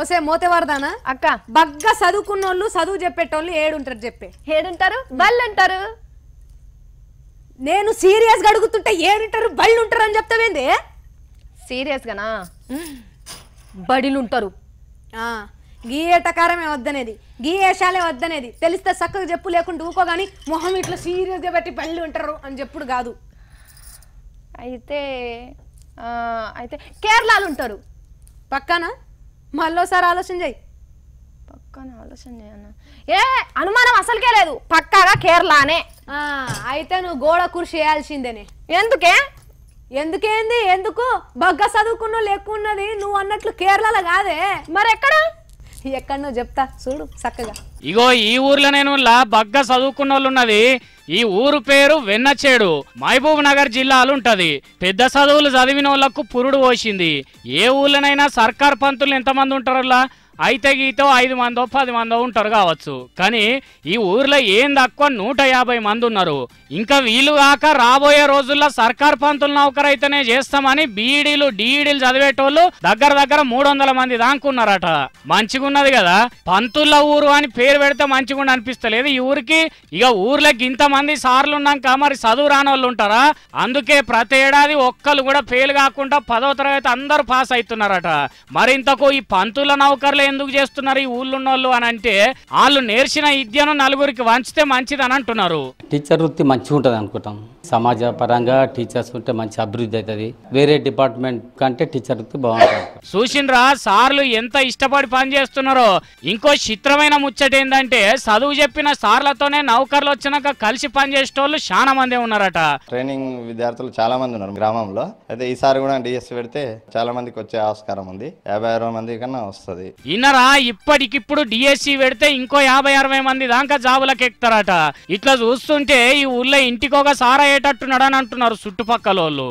ఓసే మోతేవారదానా అక్క బగ్గా చదువుకున్నోళ్ళు చదువు చెప్పేటోళ్ళు ఏడుంటారు చెప్పే ఏడుంటారు బళ్ళు ఉంటారు నేను సీరియస్ గా అడుగుతుంటే ఏడుంటారు బళ్ళు ఉంటారు అని చెప్తావేంది సీరియస్ గానా బడిలు ఉంటారు గీ ఏటకారమే వద్దనేది గీ ఏషాలే వద్దనేది తెలిస్తే చక్కగా చెప్పు లేకుండా ఊకో గానీ మొహం ఇట్లా సీరియస్ గా పెట్టి బళ్ళు ఉంటారు అని చెప్పుడు కాదు అయితే అయితే కేరళలో ఉంటారు పక్కన మళ్ళోసారి ఆలోచన చేయి పక్కన ఆలోచన చేయన్న ఏ అనుమానం అసలుకే లేదు పక్కాగా కేరళనే అయితే నువ్వు గోడ కుర్చీ వేయాల్సిందేనే ఎందుకే ఎందుకేంది ఎందుకు బగ్గా చదువుకున్నా లేకున్నది నువ్వు అన్నట్లు కేరళలో కాదే మరి ఎక్కడనో చెప్తా చూడు చక్కగా ఇగో ఈ ఊర్లోనేను బగ్గ చదువుకున్న వాళ్ళు ఉన్నది ఈ ఊరు పేరు వెన్నచేడు మహబూబ్ నగర్ జిల్లాలో ఉంటది పెద్ద చదువులు చదివిన వాళ్ళకు పురుడు పోసింది ఏ ఊర్లోనైనా సర్కార్ పంతులు ఎంతమంది ఉంటారో అయితే గీతో 5 మందో 10 మందో ఉంటారు కావచ్చు కానీ ఈ ఊర్లో ఏం తక్కువ 150 మంది ఉన్నారు ఇంకా వీళ్ళు కాక రాబోయే రోజుల్లో సర్కార్ పంతులు నౌకరైతేనే చేస్తామని బీఈడీలు డిఈడీలు చదివేటోళ్ళు దగ్గర 300 మంది దాకున్నారట మంచిగున్నది కదా పంతుల ఊరు అని పేరు పెడితే మంచిగుండి అనిపిస్తలేదు ఈ ఊరికి ఇక ఊర్లోకి ఇంతమంది సార్లు ఉన్నాక మరి చదువు రాని వాళ్ళు ఉంటారా అందుకే ప్రతి ఏడాది ఒక్కరు కూడా ఫెయిల్ కాకుండా 10వ తరగతి అందరూ పాస్ అవుతున్నారట మరింతకు ఈ పంతుల నౌకర్లు ఎందుకు చేస్తున్నారు ఈ ఊళ్ళున్నోళ్ళు అని అంటే వాళ్ళు నేర్చిన విద్యను నలుగురికి వంచితే మంచిది అని అంటున్నారు టీచర్ వృత్తి మంచిగా ఉంటుంది అనుకుంటాం సమాజ పరంగా టీచర్స్ ఉంటే మంచి అభివృద్ధి అవుతుంది వేరే డిపార్ట్మెంట్ కంటే టీచర్ వృత్తి బాగుంటుంది చూసిండ్రా సార్లు ఎంత ఇష్టపడి పని చేస్తున్నారో ఇంకో చిత్రమైన ముచ్చట ఏంటంటే చదువు చెప్పిన సార్లతోనే నౌకర్లు వచ్చినాక కలిసి పనిచేసేటోళ్ళు చాలా మంది ఉన్నారట ట్రైనింగ్ విద్యార్థులు చాలా మంది ఉన్నారు గ్రామంలో అయితే ఈసారి కూడా డిఎస్సి పెడితే చాలా మందికి వచ్చే ఆస్కారం ఉంది 50-60 మంది కన్నా వస్తుంది ఇన్నరా ఇప్పటికిప్పుడు డిఎస్సి పెడితే ఇంకో 50-60 మంది దాకా జాబులకు ఎక్కుతారట ఇట్లా చూస్తుంటే ఈ ఊళ్ళో ఇంటికి ఒక సారా అయ్యేటట్టున్నాడని అంటున్నారు చుట్టుపక్కల వాళ్ళు